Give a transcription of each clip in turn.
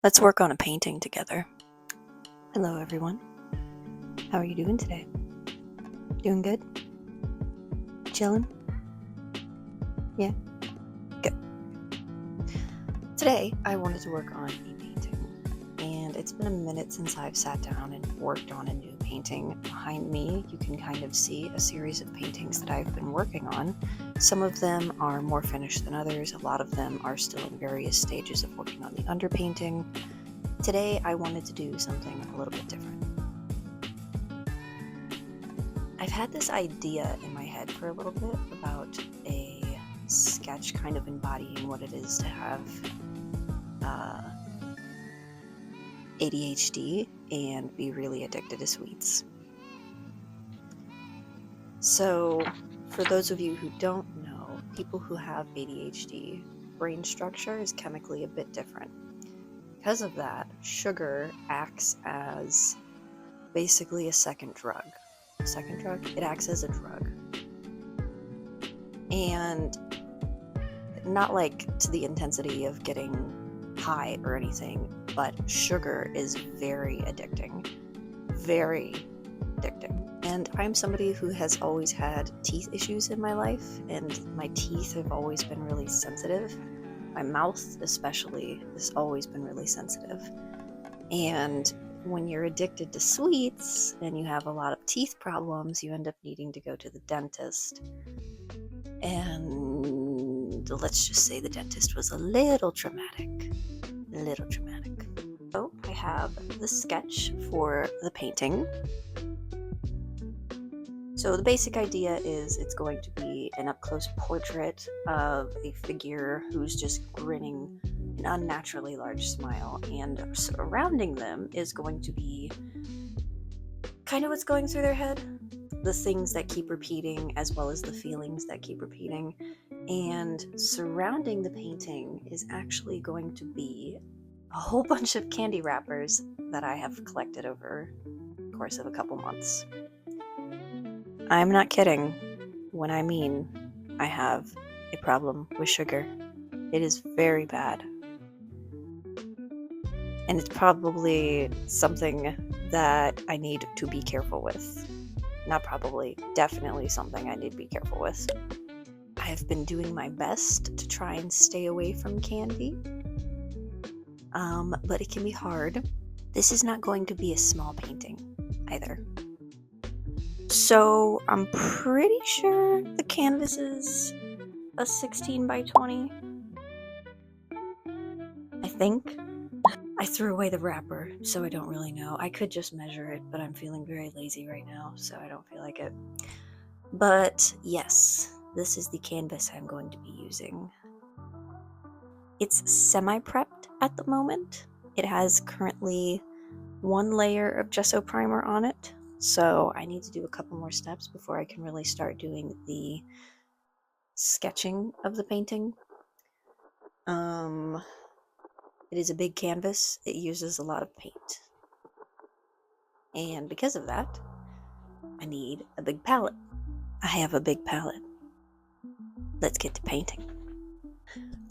Let's work on a painting together. Hello, everyone. How are you doing today? Doing good? Chilling? Yeah? Good. Today, I wanted to work on a painting, and it's been a minute since I've sat down and worked on a new painting. Behind me, you can kind of see a series of paintings that I've been working on. Some of them are more finished than others. A lot of them are still in various stages of working on the underpainting. Today, I wanted to do something a little bit different. I've had this idea in my head for a little bit about a sketch kind of embodying what it is to have ADHD and be really addicted to sweets. So, for those of you who don't know, people who have ADHD, brain structure is chemically a bit different. Because of that, sugar acts as basically a second drug. It acts as a drug. And not like to the intensity of getting high or anything, but sugar is very addicting. Very addicting. And I'm somebody who has always had teeth issues in my life, and my teeth have always been really sensitive. My mouth especially has always been really sensitive. And when you're addicted to sweets and you have a lot of teeth problems, you end up needing to go to the dentist. And let's just say the dentist was a little traumatic. So I have the sketch for the painting. So the basic idea is it's going to be an up-close portrait of a figure who's just grinning an unnaturally large smile, and surrounding them is going to be kind of what's going through their head, the things that keep repeating as well as the feelings that keep repeating. And surrounding the painting is actually going to be a whole bunch of candy wrappers that I have collected over the course of a couple months. I'm not kidding when I mean I have a problem with sugar. It is very bad. And it's probably something that I need to be careful with. Not probably, definitely something I need to be careful with. I have been doing my best to try and stay away from candy. But it can be hard. This is not going to be a small painting either. So I'm pretty sure the canvas is a 16 by 20. I think. I threw away the wrapper, so I don't really know. I could just measure it, but I'm feeling very lazy right now, so I don't feel like it. But yes, this is the canvas I'm going to be using. It's semi-prepped at the moment. It has currently one layer of gesso primer on it, so I need to do a couple more steps before I can really start doing the sketching of the painting. It is a big canvas. It uses a lot of paint. And because of that, I need a big palette. I have a big palette. Let's get to painting.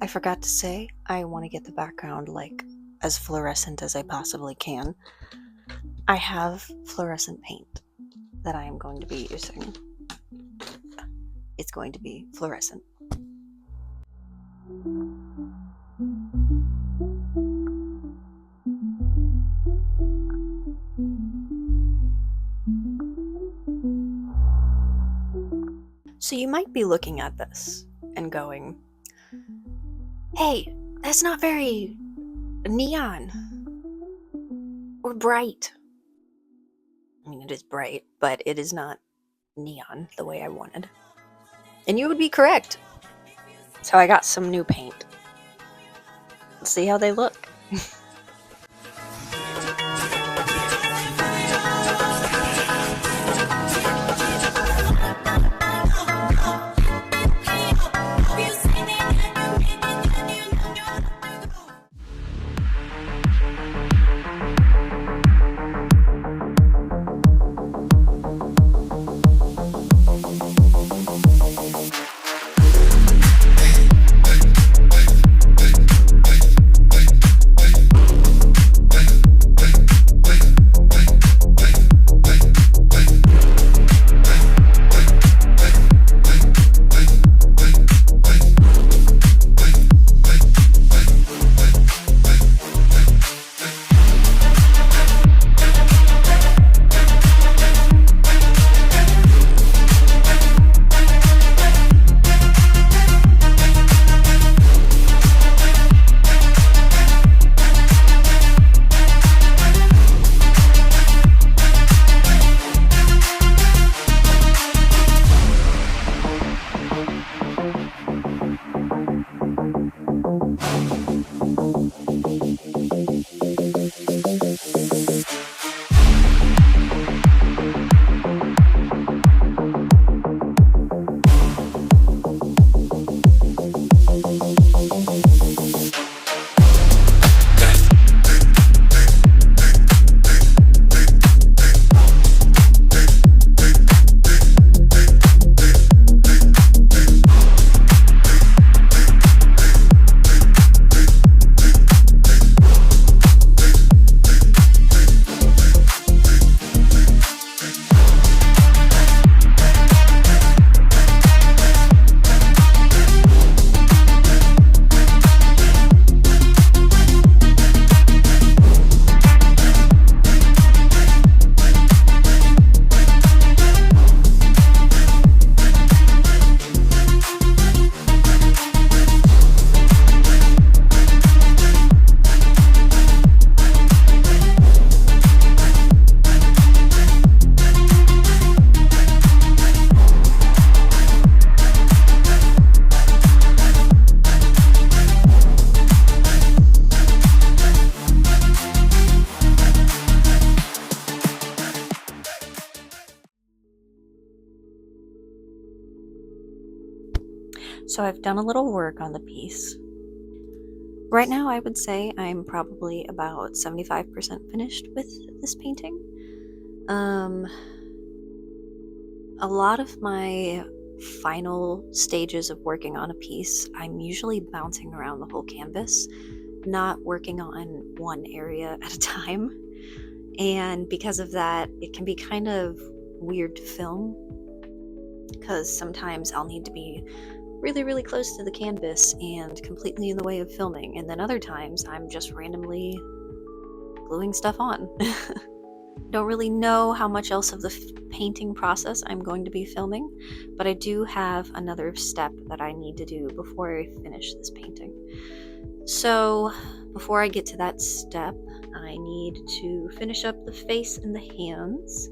I forgot to say, I want to get the background like as fluorescent as I possibly can. I have fluorescent paint that I am going to be using. It's going to be fluorescent. So you might be looking at this and going, hey, that's not very neon or bright. I mean, it is bright, but it is not neon the way I wanted. And you would be correct. So I got some new paint. Let's see how they look. So I've done a little work on the piece. Right now, I would say I'm probably about 75% finished with this painting. A lot of my final stages of working on a piece, I'm usually bouncing around the whole canvas, not working on one area at a time. And because of that, it can be kind of weird to film, because sometimes I'll need to be really, really close to the canvas and completely in the way of filming, and then other times I'm just randomly gluing stuff on. Don't really know how much else of the painting process I'm going to be filming, but I do have another step that I need to do before I finish this painting. So before I get to that step, I need to finish up the face and the hands.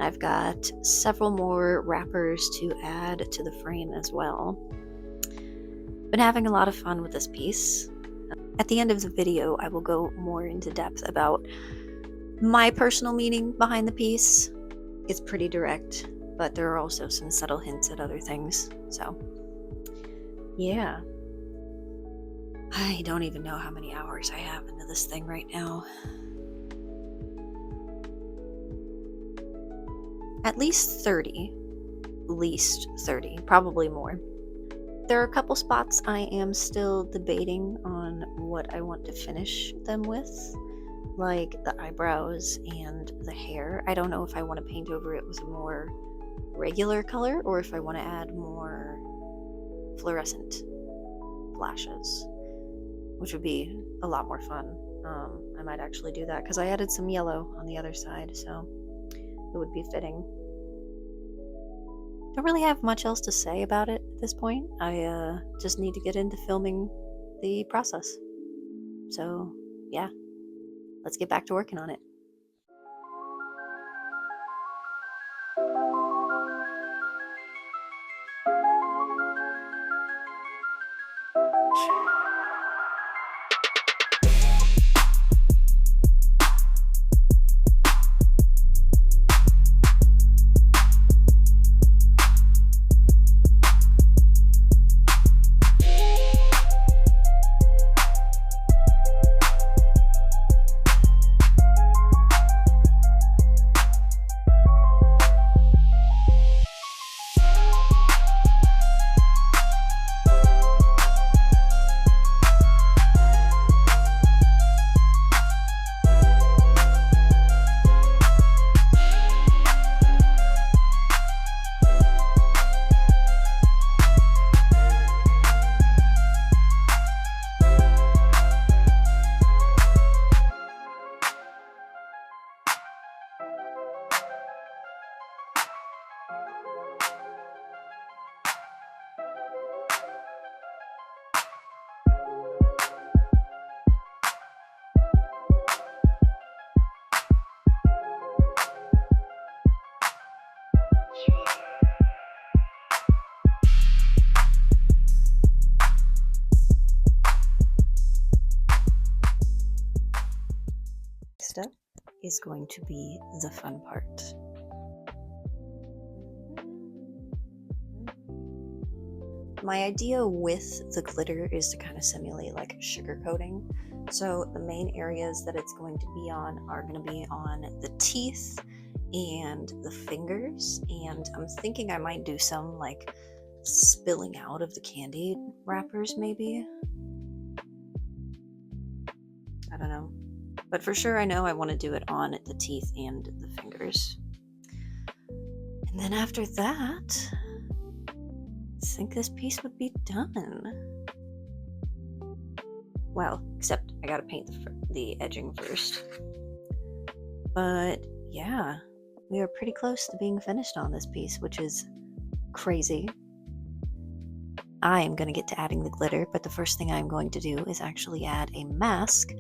I've got several more wrappers to add to the frame as well. Been having a lot of fun with this piece. At the end of the video, I will go more into depth about my personal meaning behind the piece. It's pretty direct, but there are also some subtle hints at other things. So, yeah. I don't even know how many hours I have into this thing right now. At least 30. Probably more. There are a couple spots I am still debating on what I want to finish them with, like the eyebrows and the hair. I don't know if I want to paint over it with a more regular color or if I want to add more fluorescent flashes, which would be a lot more fun. I might actually do that because I added some yellow on the other side, so it would be fitting. Don't really have much else to say about it at this point. I just need to get into filming the process. So, yeah. Let's get back to working on it. Next up is going to be the fun part. My idea with the glitter is to kind of simulate like sugar coating. So the main areas that it's going to be on are going to be on the teeth and the fingers, and I'm thinking I might do some like spilling out of the candy wrappers maybe. I don't know. But for sure I know I want to do it on the teeth and the fingers. And then after that, I think this piece would be done. Well, except I gotta paint the edging first. But yeah, we are pretty close to being finished on this piece, which is crazy. I am going to get to adding the glitter, but the first thing I'm going to do is actually add a mask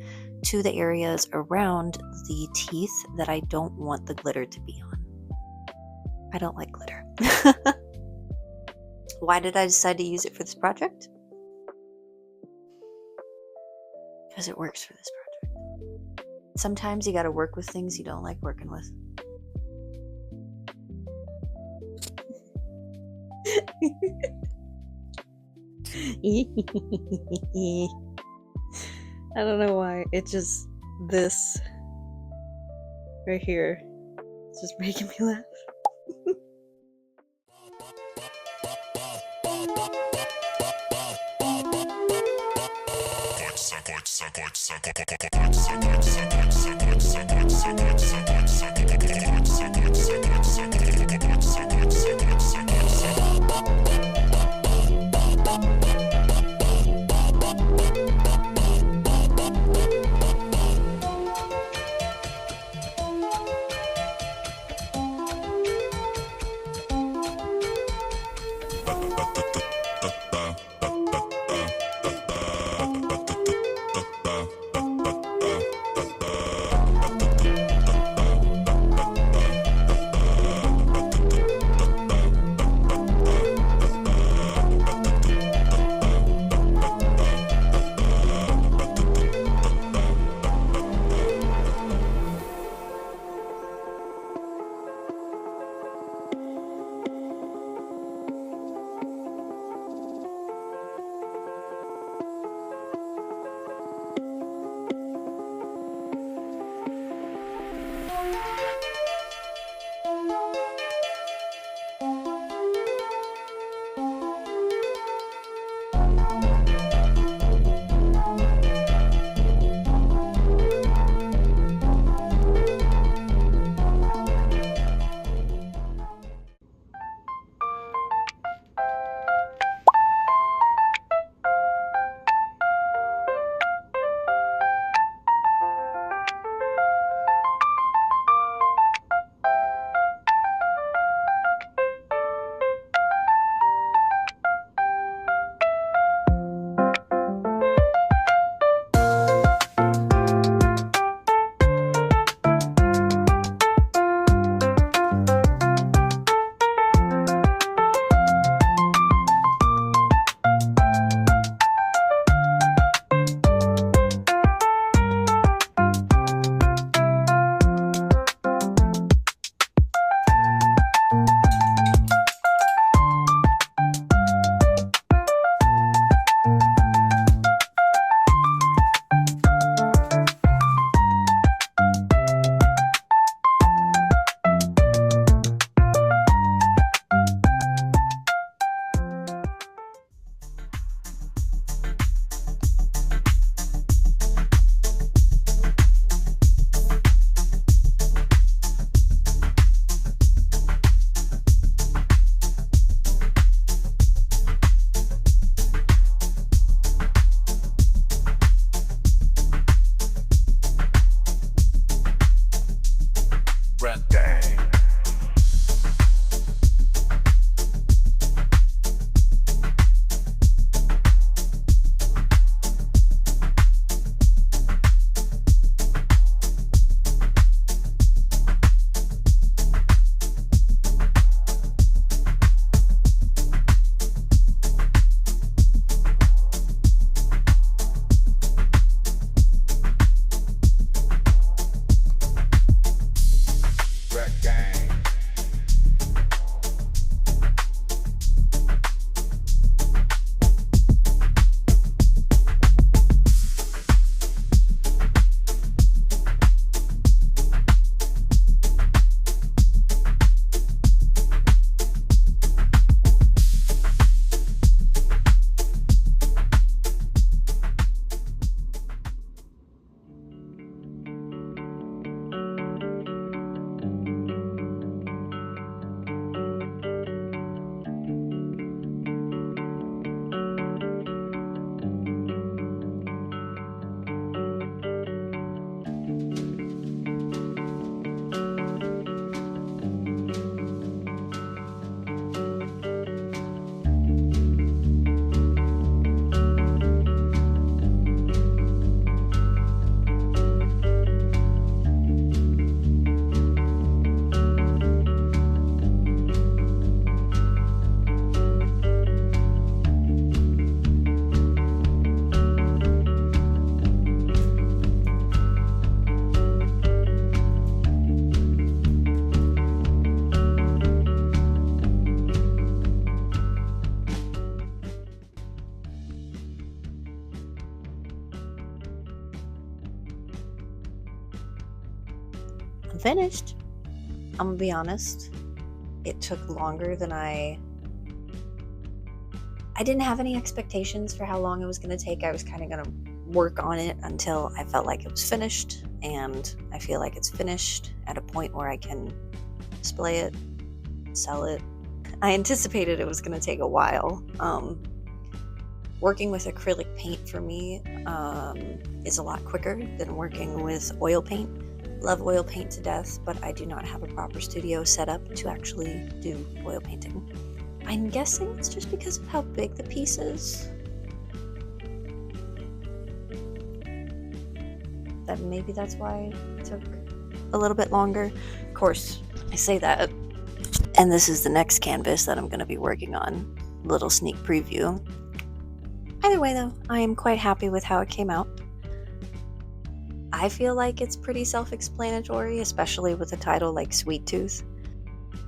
to the areas around the teeth that I don't want the glitter to be on. I don't like glitter. Why did I decide to use it for this project? Because it works for this project. Sometimes you gotta work with things you don't like working with. I don't know why. It just, this right here, it's just making me laugh. finished. I'm gonna be honest. It took longer than I didn't have any expectations for how long it was going to take. I was kind of going to work on it until I felt like it was finished, and I feel like it's finished at a point where I can display it, sell it. I anticipated it was going to take a while. Working with acrylic paint for me is a lot quicker than working with oil paint. Love oil paint to death, but I do not have a proper studio set up to actually do oil painting. I'm guessing it's just because of how big the piece is. That maybe that's why it took a little bit longer. Of course, I say that, and this is the next canvas that I'm going to be working on. Little sneak preview. Either way though, I am quite happy with how it came out. I feel like it's pretty self-explanatory, especially with a title like Sweet Tooth.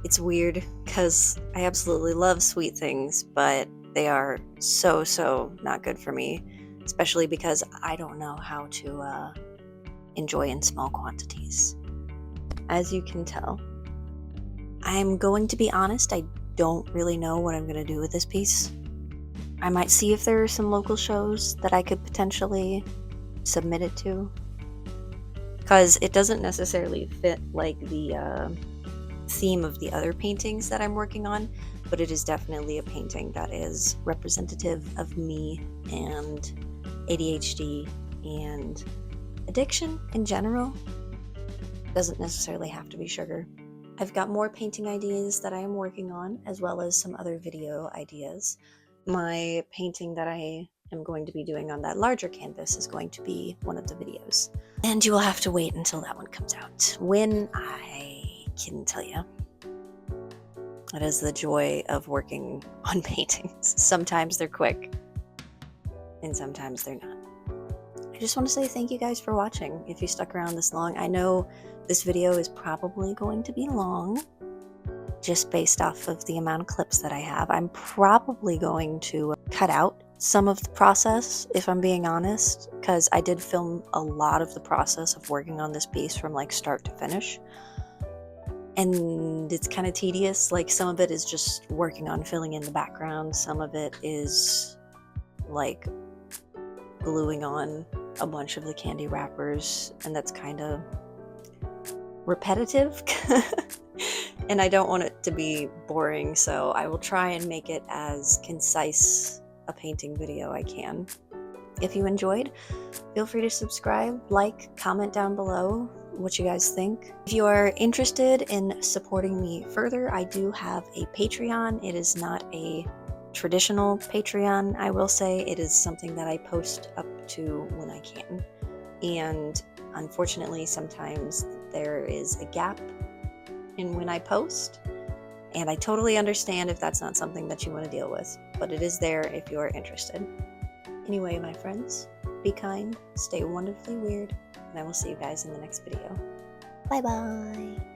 It's weird because I absolutely love sweet things, but they are so not good for me, especially because I don't know how to enjoy in small quantities. As you can tell, I'm going to be honest, I don't really know what I'm going to do with this piece. I might see if there are some local shows that I could potentially submit it to, because it doesn't necessarily fit like the theme of the other paintings that I'm working on, but it is definitely a painting that is representative of me and ADHD and addiction in general. Doesn't necessarily have to be sugar. I've got more painting ideas that I am working on, as well as some other video ideas. My painting that I am going to be doing on that larger canvas is going to be one of the videos, and you will have to wait until that one comes out, when I can tell you. It is the joy of working on paintings. Sometimes they're quick, and sometimes they're not. I just want to say thank you guys for watching. If you stuck around this long, I know this video is probably going to be long, just based off of the amount of clips that I have. I'm probably going to cut out some of the process, if I'm being honest, because I did film a lot of the process of working on this piece from like start to finish. And it's kind of tedious. Like, some of it is just working on filling in the background. Some of it is like gluing on a bunch of the candy wrappers, and that's kind of repetitive. And I don't want it to be boring, so I will try and make it as concise a painting video I can. If you enjoyed, feel free to subscribe, like, comment down below what you guys think. If you are interested in supporting me further, I do have a Patreon. It is not a traditional Patreon, I will say. It is something that I post up to when I can. And unfortunately, sometimes there is a gap in when I post. And I totally understand if that's not something that you want to deal with, but it is there if you are interested. Anyway, my friends, be kind, stay wonderfully weird, and I will see you guys in the next video. Bye bye!